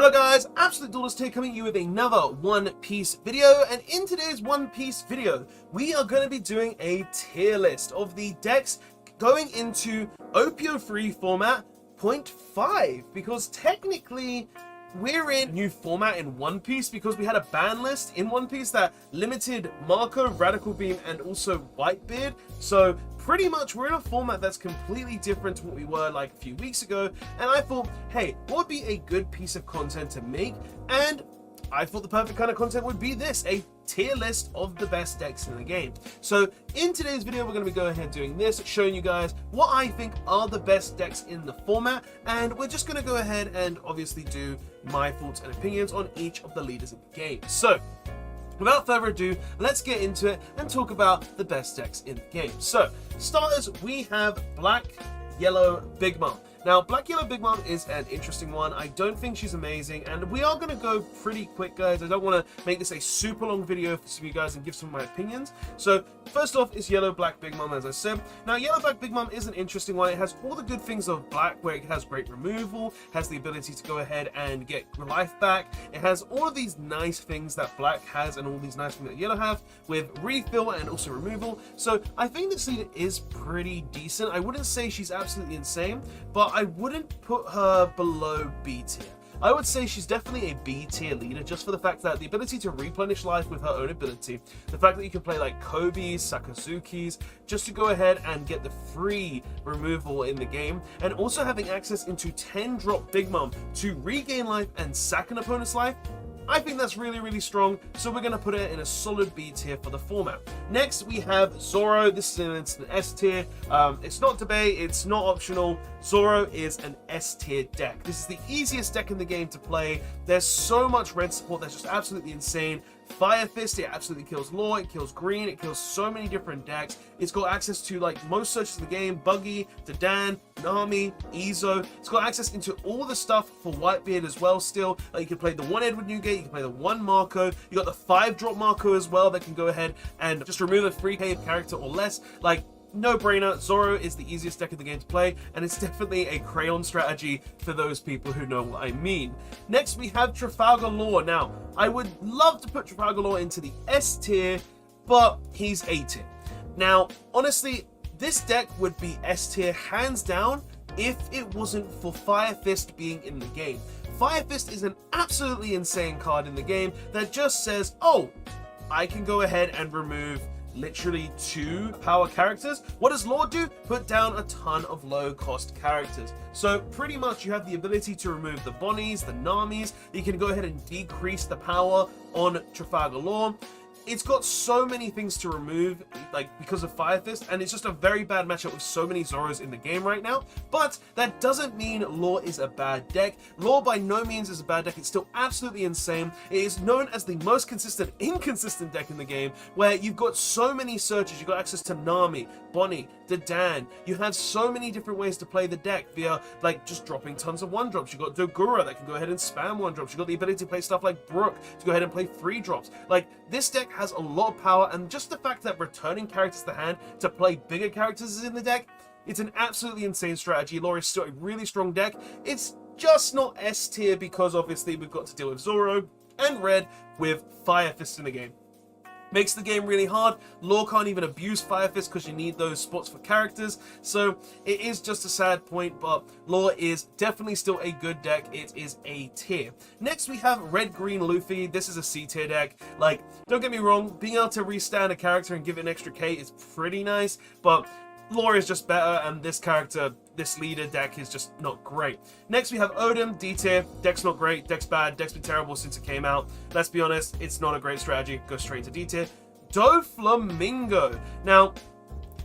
Hello guys, Absolute Duelist here coming at you with another One Piece video, and in today's One Piece video, we are going to be doing a tier list of the decks going into OP03 format 0.5, because technically we're in a new format in One Piece because we had a ban list in One Piece that limited Marco, Radical Beam, and also Whitebeard. So pretty much we're in a format that's completely different to what we were like a few weeks ago. And I thought, hey, what would be a good piece of content to make? And I thought the perfect kind of content would be this, a tier list of the best decks in the game. So in today's video, we're going to be going ahead doing this, showing you guys what I think are the best decks in the format, and we're just going to go ahead and obviously do my thoughts and opinions on each of the leaders in the game. So without further ado, let's get into it and talk about the best decks in the game. So starters, we have Black, Yellow, Big Mom. Now, Black Yellow Big Mom is an interesting one. I don't think she's amazing, and we are going to go pretty quick, guys. I don't want to make this a super long video for some of you guys and give some of my opinions. So, first off is Yellow Black Big Mom, as I said. Now, Yellow Black Big Mom is an interesting one. It has all the good things of Black, where it has great removal, has the ability to go ahead and get life back. It has all of these nice things that Black has and all these nice things that Yellow have, with refill and also removal. So, I think this leader is pretty decent. I wouldn't say she's absolutely insane, but I wouldn't put her below B tier. I would say she's definitely a B tier leader, just for the fact that the ability to replenish life with her own ability, the fact that you can play like Kobe's, Sakazuki's, just to go ahead and get the free removal in the game, and also having access into 10 drop Big Mom to regain life and sack an opponent's life. I think that's really, really strong, so we're going to put it in a solid B tier for the format. Next, we have Zoro. This is an instant S tier. It's not debate, it's not optional. Zoro is an S tier deck. This is the easiest deck in the game to play. There's so much red support that's just absolutely insane. Fire Fist, it absolutely kills Law, it kills Green, it kills so many different decks. It's got access to like most searches in the game, Buggy, Dadan, Nami, Izo. It's got access into all the stuff for Whitebeard as well still. Like you can play the 1 Edward Newgate, you can play the 1 Marco, you got the 5 drop Marco as well that can go ahead and just remove a 3k character or less. Like, no brainer, Zoro is the easiest deck in the game to play, and it's definitely a crayon strategy for those people who know what I mean. Next, we have Trafalgar Law. Now, I would love to put Trafalgar Law into the S tier, but he's A tier. Now, honestly, this deck would be S tier hands down if it wasn't for Fire Fist being in the game. Fire Fist is an absolutely insane card in the game that just says, oh, I can go ahead and remove literally 2 power characters. What does Law do? Put down a ton of low cost characters. So pretty much you have the ability to remove the Bonnies, the Namis. You can go ahead and decrease the power on Trafalgar Law. It's got so many things to remove, like, because of Fire Fist, and it's just a very bad matchup with so many Zoros in the game right now. But that doesn't mean Law is a bad deck. Law by no means is a bad deck. It's still absolutely insane. It is known as the most consistent, inconsistent deck in the game, where you've got so many searches. You've got access to Nami, Bonnie, Dadan. You have so many different ways to play the deck via, like, just dropping tons of 1-drops. You've got Dogura that can go ahead and spam 1-drops. You've got the ability to play stuff like Brook to go ahead and play 3-drops. Like, this deck has a lot of power, and just the fact that returning characters to hand to play bigger characters is in the deck, it's an absolutely insane strategy. Law is still a really strong deck. It's just not S tier because obviously we've got to deal with Zoro and Red with Fire Fist in the game. Makes the game really hard. Law can't even abuse Fire Fist because you need those spots for characters. So it is just a sad point, but Law is definitely still a good deck. It is A tier. Next, we have Red Green Luffy. This is a C tier deck. Like, don't get me wrong, being able to restand a character and give it an extra K is pretty nice, but Law is just better, and this character, this leader deck is just not great. Next, we have Odin, D tier. Deck's not great, deck's bad, deck's been terrible since it came out. Let's be honest, it's not a great strategy. Go straight to D tier. Doflamingo. Now,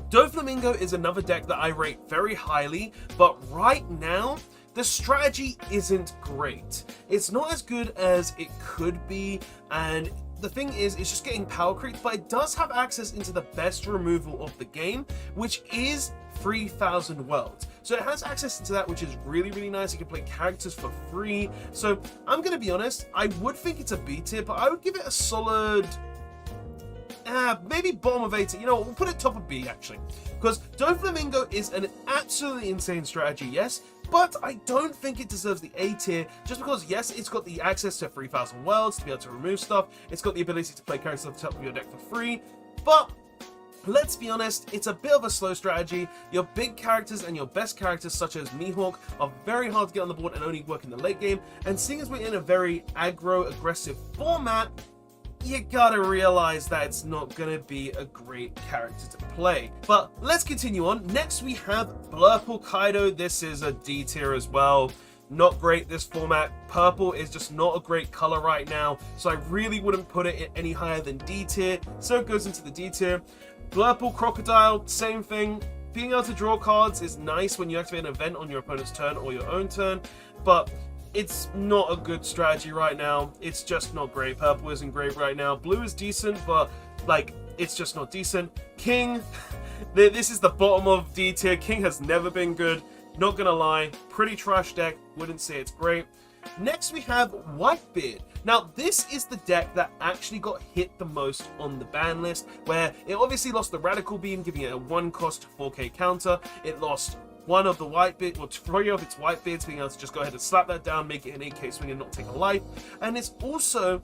Doflamingo is another deck that I rate very highly, but right now, the strategy isn't great. It's not as good as it could be, and the thing is, it's just getting power creep, but it does have access into the best removal of the game, which is 3,000 worlds. So it has access into that, which is really, really nice. You can play characters for free. So I'm going to be honest, I would think it's a B tier, but I would give it a solid maybe bottom of 80. You know what, we'll put it top of B, actually. Because Doflamingo is an absolutely insane strategy, yes, but I don't think it deserves the A tier, just because, yes, it's got the access to 3,000 worlds to be able to remove stuff, it's got the ability to play characters at the top of your deck for free, but let's be honest, it's a bit of a slow strategy. Your big characters and your best characters, such as Mihawk, are very hard to get on the board and only work in the late game, and seeing as we're in a very aggro-aggressive format, you gotta realize that it's not gonna be a great character to play. But let's continue on. Next we have Blurple Kaido. This is a D tier as well. Not great, this format. Purple is just not a great color right now, so I really wouldn't put it any higher than D tier, so it goes into the D tier. Blurple Crocodile, same thing. Being able to draw cards is nice when you activate an event on your opponent's turn or your own turn, but it's not a good strategy right now. It's just not great. Purple isn't great right now. Blue is decent, but like, it's just not decent. King, this is the bottom of D tier. King has never been good. Not gonna lie, pretty trash deck. Wouldn't say it's great. Next we have Whitebeard. Now this is the deck that actually got hit the most on the ban list, where it obviously lost the Radical Beam, giving it a 1-cost 4k counter. It lost one of the Whitebeard, or 3 of its Whitebeards, being able to just go ahead and slap that down, make it an 8k swing and not take a life. And it's also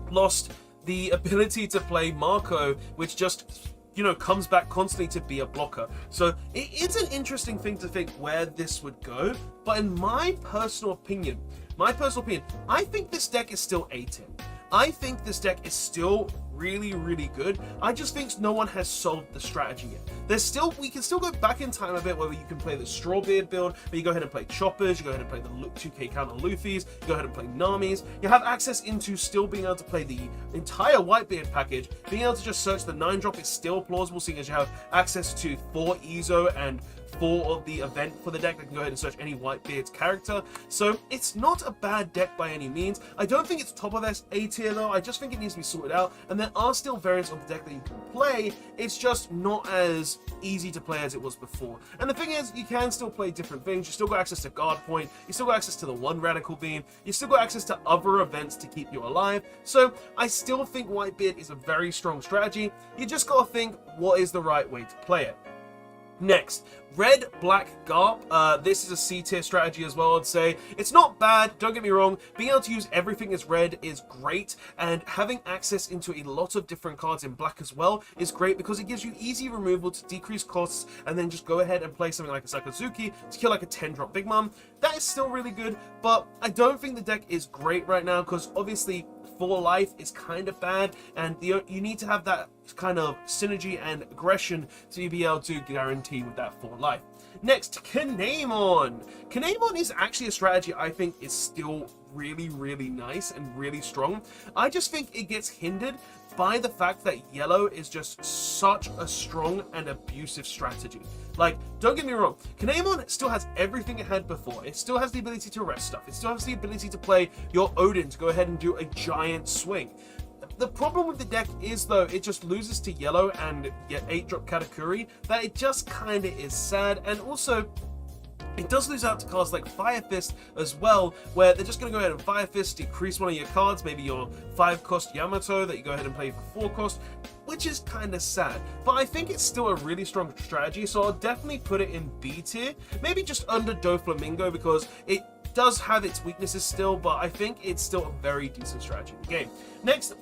lost the ability to play Marco, which just, you know, comes back constantly to be a blocker. So it is an interesting thing to think where this would go, but in my personal opinion, I think this deck is still A tier. I think this deck is still really, really good. I just think no one has solved the strategy yet. We can still go back in time a bit, where you can play the Strawbeard build, where you go ahead and play Choppers, you go ahead and play the 2k counter Luffy's, you go ahead and play Namis. You have access into still being able to play the entire Whitebeard package. Being able to just search the 9-drop is still plausible, seeing as you have access to 4 EZO and 4 of the event for the deck that can go ahead and search any Whitebeard's character. So it's not a bad deck by any means. I don't think it's top of A tier though. I just think it needs to be sorted out, and there are still variants of the deck that you can play. It's just not as easy to play as it was before. And the thing is, you can still play different things. You still got access to Guard Point, you still got access to the 1 Radical Beam, you still got access to other events to keep you alive. So I still think Whitebeard is a very strong strategy. You just gotta think, what is the right way to play it? Next, Red Black Garp. This is a C tier strategy as well, I'd say. It's not bad, don't get me wrong. Being able to use everything as red is great, and having access into a lot of different cards in black as well is great, because it gives you easy removal to decrease costs, and then just go ahead and play something like a Sakazuki to kill like a 10-drop Big Mom. That is still really good, but I don't think the deck is great right now, because obviously 4 life is kind of bad, and you need to have that kind of synergy and aggression to be able to guarantee with that 4 life. Next, Kinemon. Kinemon is actually a strategy I think is still really, really nice and really strong. I just think it gets hindered by the fact that yellow is just such a strong and abusive strategy. Like, don't get me wrong, Kinemon still has everything it had before. It still has the ability to rest stuff. It still has the ability to play your Odin to go ahead and do a giant swing. The problem with the deck is, though, it just loses to yellow and 8-drop Katakuri, that it just kind of is sad. And also, it does lose out to cards like Fire Fist as well, where they're just going to go ahead and Fire Fist, decrease one of your cards, maybe your 5-cost Yamato that you go ahead and play for 4-cost, which is kind of sad. But I think it's still a really strong strategy, so I'll definitely put it in B tier, maybe just under Doflamingo, because it does have its weaknesses still, but I think it's still a very decent strategy in the game. Next,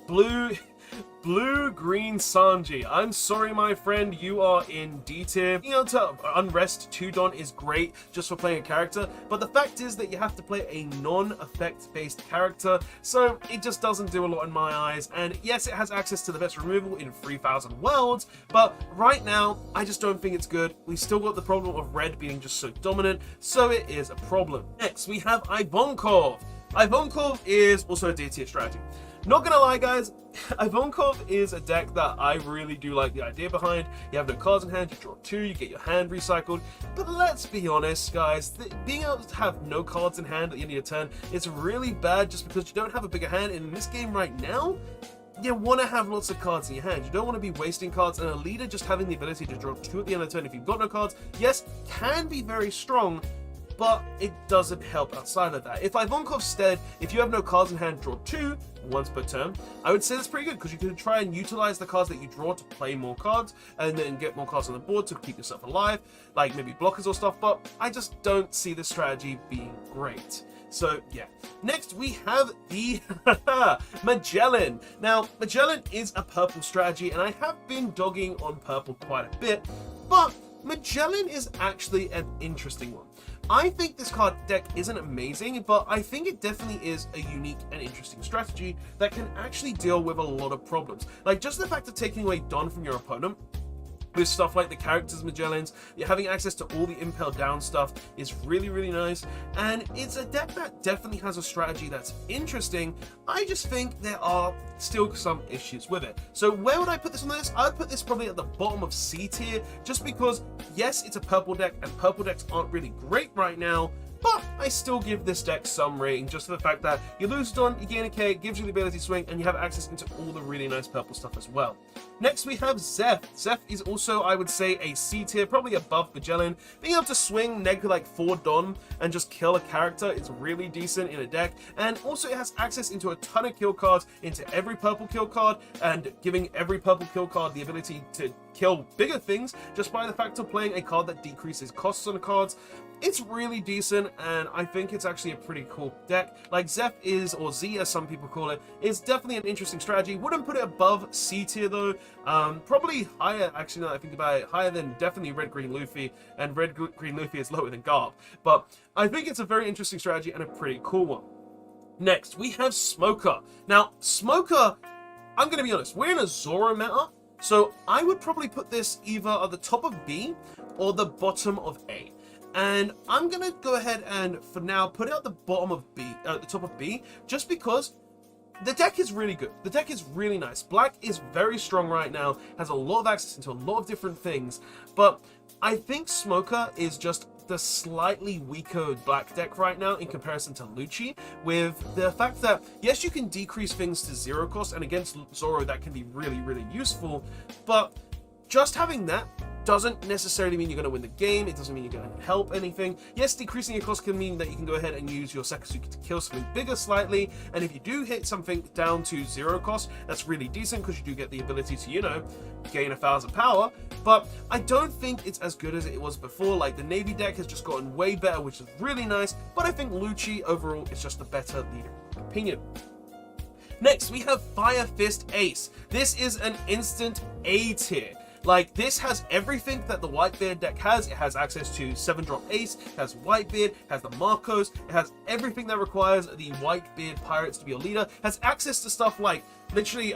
Blue-Green Sanji. I'm sorry, my friend, you are in D tier. Being able to unrest 2 Don is great just for playing a character, but the fact is that you have to play a non-effect based character, so it just doesn't do a lot in my eyes. And yes, it has access to the best removal in 3,000 worlds, but right now, I just don't think it's good. We still got the problem of red being just so dominant, so it is a problem. Next, we have Ivankov. Ivankov is also a D tier strategy. Not gonna lie, guys, Ivankov is a deck that I really do like the idea behind. You have no cards in hand, you draw 2, you get your hand recycled. But let's be honest, guys, being able to have no cards in hand at the end of your turn is really bad, just because you don't have a bigger hand. And in this game right now, you want to have lots of cards in your hand. You don't want to be wasting cards, and a leader just having the ability to draw 2 at the end of the turn if you've got no cards, yes, can be very strong, but it doesn't help outside of that. If Ivankov's Stead, if you have no cards in hand, draw 2 once per turn, I would say that's pretty good, because you can try and utilize the cards that you draw to play more cards and then get more cards on the board to keep yourself alive, like maybe blockers or stuff, but I just don't see this strategy being great. So yeah. Next we have the Magellan. Now Magellan is a purple strategy, and I have been dogging on purple quite a bit, but Magellan is actually an interesting one. I think this card deck isn't amazing, but I think it definitely is a unique and interesting strategy that can actually deal with a lot of problems. Like just the fact of taking away Don from your opponent, with stuff like the characters Magellans, you're having access to all the Impel Down stuff is really, really nice, and it's a deck that definitely has a strategy that's interesting. I just think there are still some issues with it. So where would I put this on the list? I would put this probably at the bottom of C tier, just because, yes, it's a purple deck, and purple decks aren't really great right now, but I still give this deck some rating, just for the fact that you lose Don, you gain a K, it gives you the ability to swing, and you have access into all the really nice purple stuff as well. Next we have Zeph. Zeph is also, I would say, a C tier, probably above Magellan. Being able to swing neg like 4 Don and just kill a character is really decent in a deck, and also it has access into a ton of kill cards, into every purple kill card, and giving every purple kill card the ability to kill bigger things just by the fact of playing a card that decreases costs on cards. It's really decent, and I think it's actually a pretty cool deck. Like Zeph is, or Z as some people call it, is definitely an interesting strategy. Wouldn't put it above C tier though. Probably higher, actually, now that I think about it, higher than definitely Red Green Luffy, and Red Green Luffy is lower than Garb. But I think it's a very interesting strategy and a pretty cool one. Next, we have Smoker. Now, Smoker, I'm going to be honest, we're in a Zoro meta, so I would probably put this either at the top of B or the bottom of A. And I'm gonna go ahead and, for now, put it at the bottom of B, the top of B, just because the deck is really good. The deck is really nice. Black is very strong right now, has a lot of access into a lot of different things, but I think Smoker is just the slightly weaker black deck right now in comparison to Lucci, with the fact that, yes, you can decrease things to 0 cost, and against Zoro that can be really, really useful, but just having that doesn't necessarily mean you're going to win the game. It doesn't mean you're going to help anything. Yes, decreasing your cost can mean that you can go ahead and use your Sekasuke to kill something bigger slightly, and if you do hit something down to 0 cost, that's really decent because you do get the ability to, you know, gain 1,000 power, but I don't think it's as good as it was before. Like, the Navy deck has just gotten way better, which is really nice, but I think Lucci overall is just a better leader, in my opinion. Next, we have Fire Fist Ace. This is an instant A tier. Like, this has everything that the Whitebeard deck has. It has access to 7-drop Ace, it has Whitebeard, it has the Marcos, it has everything that requires the Whitebeard Pirates to be your leader, it has access to stuff like, literally,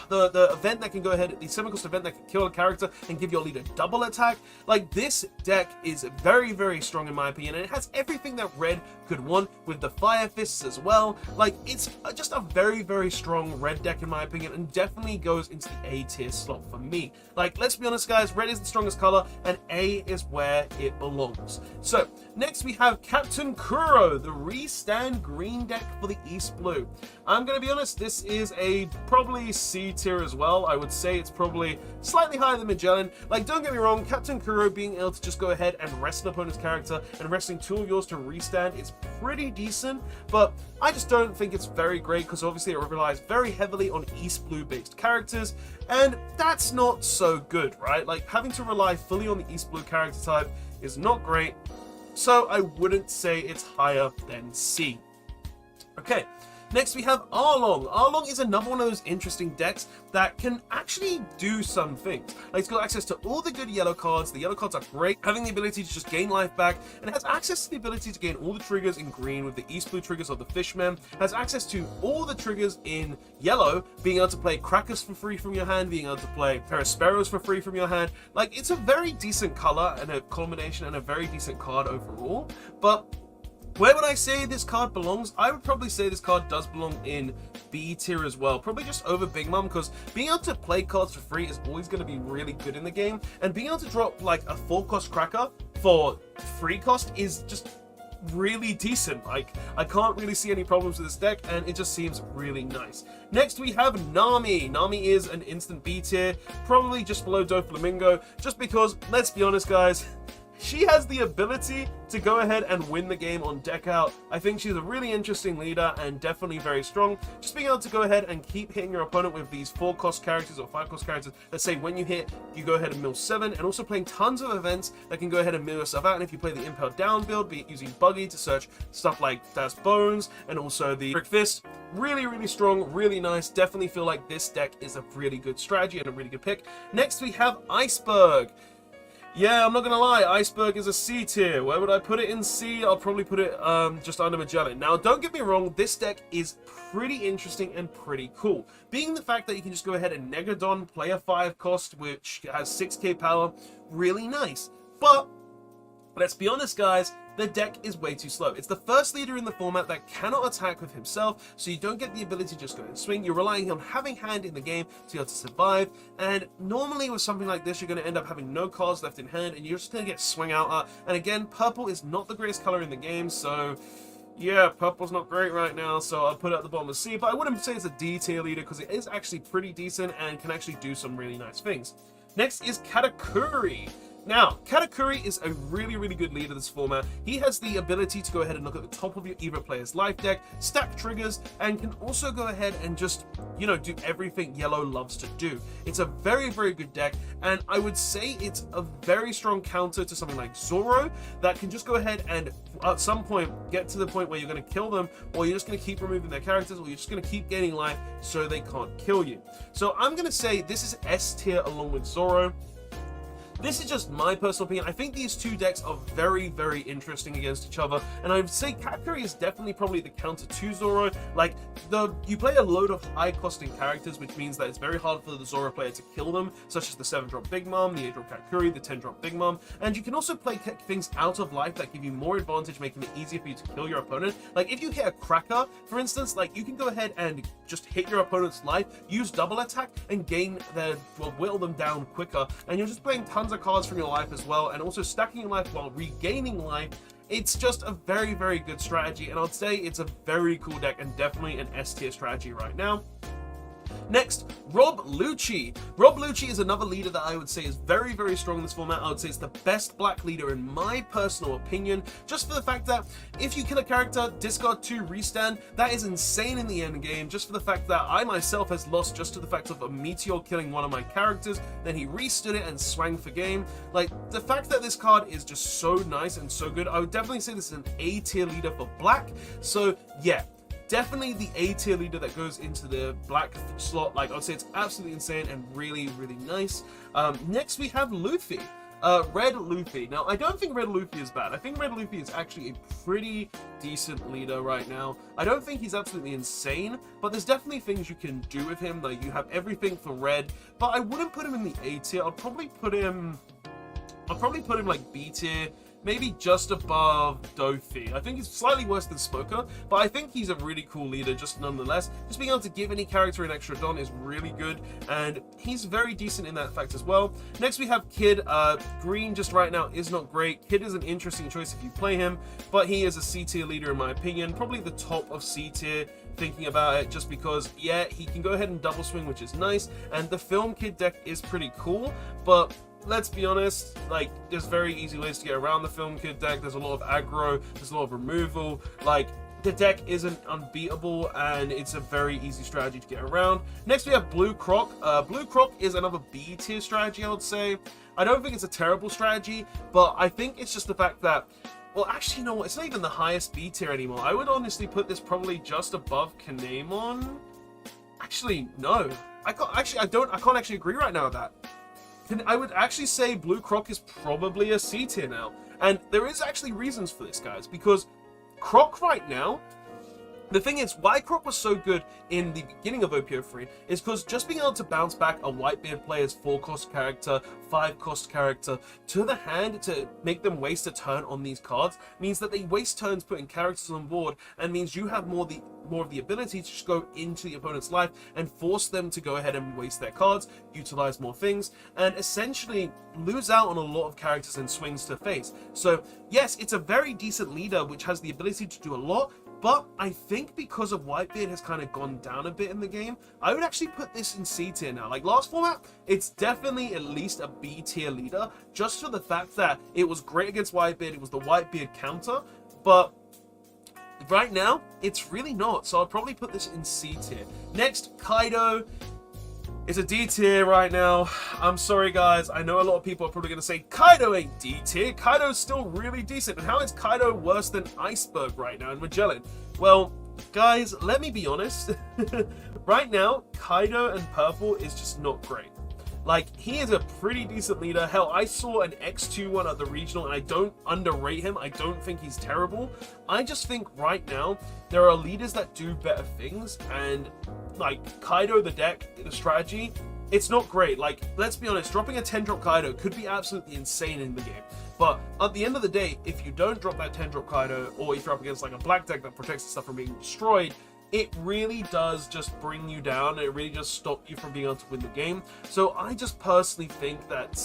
the event that can go ahead, the 7-cost event that can kill a character and give your leader double attack. Like, this deck is very, very strong in my opinion, and it has everything that Red could want with the Fire Fists as well. Like, it's just a very, very strong Red deck in my opinion, and definitely goes into the A tier slot for me. Like, let's be honest guys, Red is the strongest color, and A is where it belongs. So, next we have Captain Kuro, the Restand Green deck for the East Blue. I'm gonna be honest, this is a probably C tier as well. I would say it's probably slightly higher than Magellan. Like, don't get me wrong, Captain Kuro being able to just go ahead and rest an opponent's character and resting 2 of yours to restand is pretty decent, but I just don't think it's very great because obviously it relies very heavily on East Blue based characters, and that's not so good, right? Like, having to rely fully on the East Blue character type is not great, so I wouldn't say it's higher than C. Okay. Next we have Arlong. Arlong is another one of those interesting decks that can actually do some things. Like, it's got access to all the good yellow cards. The yellow cards are great, having the ability to just gain life back, and it has access to the ability to gain all the triggers in green with the East Blue triggers of the Fishman. It has access to all the triggers in yellow, being able to play Crackers for free from your hand, being able to play Perisperos for free from your hand. Like, it's a very decent color and a combination and a very decent card overall, but where would I say this card belongs? I would probably say this card does belong in B tier as well. Probably just over Big Mom, because being able to play cards for free is always going to be really good in the game. And being able to drop like a 4-cost Cracker for free cost is just really decent. Like, I can't really see any problems with this deck, and it just seems really nice. Next we have Nami. Nami is an instant B tier, probably just below Doflamingo, just because, let's be honest guys, she has the ability to go ahead and win the game on deck out. I think she's a really interesting leader and definitely very strong. Just being able to go ahead and keep hitting your opponent with these 4-cost characters or 5-cost characters that say when you hit, you go ahead and mill 7, and also playing tons of events that can go ahead and mill yourself out. And if you play the Impel Down build, be it using Buggy to search stuff like Das Bones and also the Brick Fist, really, really strong, really nice. Definitely feel like this deck is a really good strategy and a really good pick. Next, we have Iceberg. Yeah, I'm not gonna lie, Iceberg is a C tier. Where would I put it in C? I'll probably put it just under Magellan. Now, don't get me wrong, this deck is pretty interesting and pretty cool. Being the fact that you can just go ahead and Negadon, play a 5-cost, which has 6k power, really nice. But let's be honest, guys, the deck is way too slow. It's the first leader in the format that cannot attack with himself, so you don't get the ability to just go and swing. You're relying on having hand in the game to be able to survive, and normally with something like this, you're going to end up having no cards left in hand, and you're just going to get swing out. And again, purple is not the greatest color in the game, so yeah, purple's not great right now, so I'll put it at the bottom of C, but I wouldn't say it's a D tier leader because it is actually pretty decent and can actually do some really nice things. Next is Katakuri. Now, Katakuri is a really, really good leader of this format. He has the ability to go ahead and look at the top of your Evo player's life deck, stack triggers, and can also go ahead and just, you know, do everything yellow loves to do. It's a very, very good deck, and I would say it's a very strong counter to something like Zoro that can just go ahead and at some point get to the point where you're going to kill them, or you're just going to keep removing their characters, or you're just going to keep gaining life so they can't kill you. So I'm going to say this is S tier along with Zoro. This is just my personal opinion. I think these two decks are very, very interesting against each other, and I would say Katakuri is definitely probably the counter to Zoro. Like, you play a load of high-costing characters, which means that it's very hard for the Zoro player to kill them, such as the 7-drop Big Mom, the 8-drop Katakuri, the 10-drop Big Mom, and you can also play things out of life that give you more advantage, making it easier for you to kill your opponent. Like, if you hit a Cracker, for instance, like, you can go ahead and just hit your opponent's life, use double attack, and gain their, well, whittle them down quicker, and you're just playing tons of cards from your life as well, and also stacking your life while regaining life. It's just a very, very good strategy, and I'd say it's a very cool deck and definitely an S tier strategy right now. Next, Rob Lucci. Rob Lucci is another leader that I would say is very, very strong in this format. I would say it's the best black leader in my personal opinion, just for the fact that if you kill a character, discard 2, restand, that is insane in the end game, just for the fact that I myself has lost just to the fact of a meteor killing one of my characters, then he restood it and swang for game. Like, the fact that this card is just so nice and so good, I would definitely say this is an A tier leader for black. So yeah, definitely the A tier leader that goes into the black slot. Like, I'd say it's absolutely insane and really, really nice. Next we have Luffy. Red Luffy. Now, I don't think Red Luffy is bad. I think Red Luffy is actually a pretty decent leader right now. I don't think he's absolutely insane, but there's definitely things you can do with him. Like, you have everything for red, but I wouldn't put him in the A tier. I'd probably put him like B tier, maybe just above Dofi. I think he's slightly worse than Smoker, but I think he's a really cool leader just nonetheless. Just being able to give any character an extra don is really good, and he's very decent in that fact as well. Next we have Kid. Green just right now is not great. Kid is an interesting choice if you play him, but he is a C tier leader in my opinion. Probably the top of C tier, thinking about it, just because, yeah, he can go ahead and double swing, which is nice, and the Film Kid deck is pretty cool, but let's be honest, like, there's very easy ways to get around the Film Kid deck. There's a lot of aggro, there's a lot of removal. Like, the deck isn't unbeatable, and it's a very easy strategy to get around. Next we have Blue Croc. Blue Croc is another B tier strategy, I would say. I don't think it's a terrible strategy, but I think it's just the fact that, well, actually, you know what? It's not even the highest B tier anymore. I would honestly put this probably just above Kinemon. Actually, no. I can't actually agree right now with that. I would actually say Blue Croc is probably a C tier now. And there is actually reasons for this, guys, because Croc right now, the thing is, why Croc was so good in the beginning of OP03 is because just being able to bounce back a Whitebeard player's 4-cost character, 5-cost character to the hand to make them waste a turn on these cards means that they waste turns putting characters on board, and means you have more of the ability to just go into the opponent's life and force them to go ahead and waste their cards, utilize more things, and essentially lose out on a lot of characters and swings to face. So yes, it's a very decent leader which has the ability to do a lot, But I think because of Whitebeard has kind of gone down a bit in the game, I would actually put this in C tier now. Like last format, it's definitely at least a B tier leader, just for the fact that it was great against Whitebeard, it was the Whitebeard counter, but right now, it's really not, so I'll probably put this in C tier. Next, Kaido. It's a D tier right now. I'm sorry, guys. I know a lot of people are probably going to say, Kaido ain't D tier. Kaido's still really decent. And how is Kaido worse than Iceberg right now in Magellan? Well, guys, let me be honest. Right now, Kaido and Purple is just not great. Like, he is a pretty decent leader. Hell, I saw an X2 one at the regional, and I don't underrate him. I don't think he's terrible. I just think right now, there are leaders that do better things, and like Kaido, the deck, the strategy, it's not great. Like, let's be honest, dropping a 10-drop Kaido could be absolutely insane in the game. But at the end of the day, if you don't drop that 10-drop Kaido, or if you're up against like a black deck that protects the stuff from being destroyed, it really does just bring you down, and it really just stop you from being able to win the game. So I just personally think that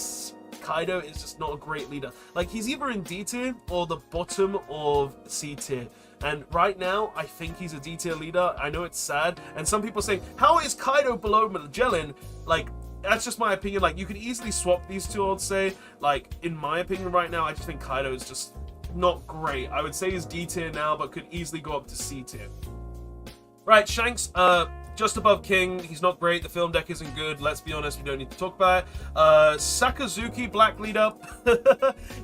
Kaido is just not a great leader. Like, he's either in D tier or the bottom of C tier. And right now, I think he's a D tier leader. I know it's sad. And some people say, how is Kaido below Magellan? Like, that's just my opinion. Like, you could easily swap these two, I'd say. Like, in my opinion right now, I just think Kaido is just not great. I would say he's D tier now, but could easily go up to C tier. Right, Shanks, just above King. He's not great. The film deck isn't good. Let's be honest, we don't need to talk about it. Sakazuki, black leader.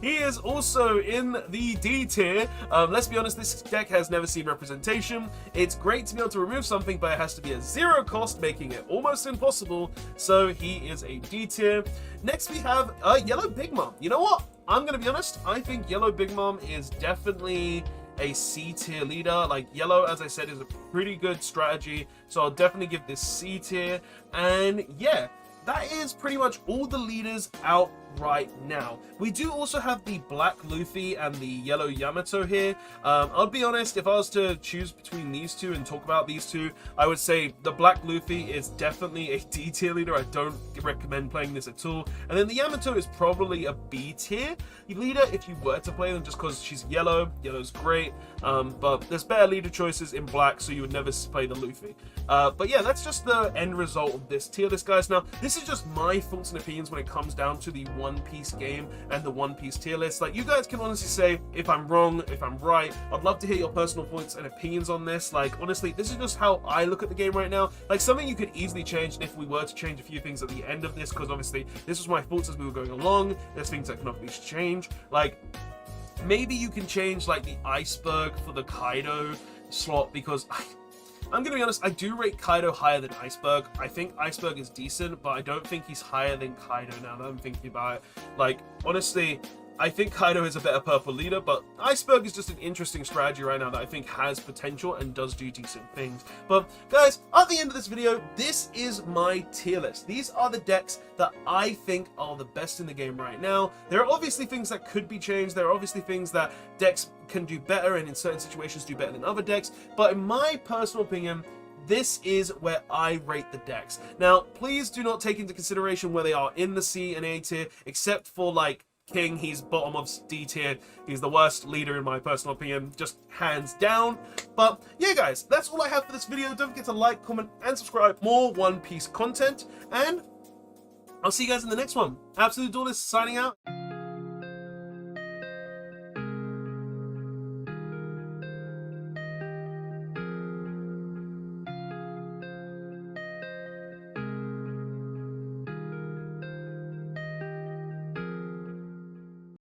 He is also in the D tier. Let's be honest, this deck has never seen representation. It's great to be able to remove something, but it has to be a 0 cost, making it almost impossible. So he is a D tier. Next, we have Yellow Big Mom. You know what? I'm going to be honest. I think Yellow Big Mom is definitely a C tier leader. Like, Yellow, as I said, is a pretty good strategy, so I'll definitely give this C tier. And yeah, that is pretty much all the leaders out right now. We do also have the black Luffy and the yellow Yamato here. I'll be honest, if I was to choose between these two and talk about these two, I would say the black Luffy is definitely a D tier leader. I don't recommend playing this at all. And then the Yamato is probably a B tier leader if you were to play them, just because she's yellow. Yellow's great, but there's better leader choices in black, so you would never play the Luffy. But yeah, that's just the end result of this tier list, guys. Now, this is just my thoughts and opinions when it comes down to the One Piece game and the One Piece tier list. Like, you guys can honestly say if I'm wrong, if I'm right. I'd love to hear your personal points and opinions on this. Like, honestly, this is just how I look at the game right now. Like, something you could easily change if we were to change a few things at the end of this, because obviously this was my thoughts as we were going along. There's things that can obviously change. Like, maybe you can change like the Iceberg for the Kaido slot, because I'm gonna be honest, I do rate Kaido higher than Iceberg. I think Iceberg is decent, but I don't think he's higher than Kaido now that I'm thinking about it. Like, honestly, I think Kaido is a better purple leader, but Iceberg is just an interesting strategy right now that I think has potential and does do decent things. But guys, at the end of this video, this is my tier list. These are the decks that I think are the best in the game right now. There are obviously things that could be changed. There are obviously things that decks can do better and in certain situations do better than other decks. But in my personal opinion, this is where I rate the decks. Now, please do not take into consideration where they are in the C and A tier, except for like King. He's bottom of D tier. He's the worst leader in my personal opinion, just hands down. But yeah, guys, that's all I have for this video. Don't forget to like, comment, and subscribe. More One Piece content, and I'll see you guys in the next one. Absolute Duelist signing out.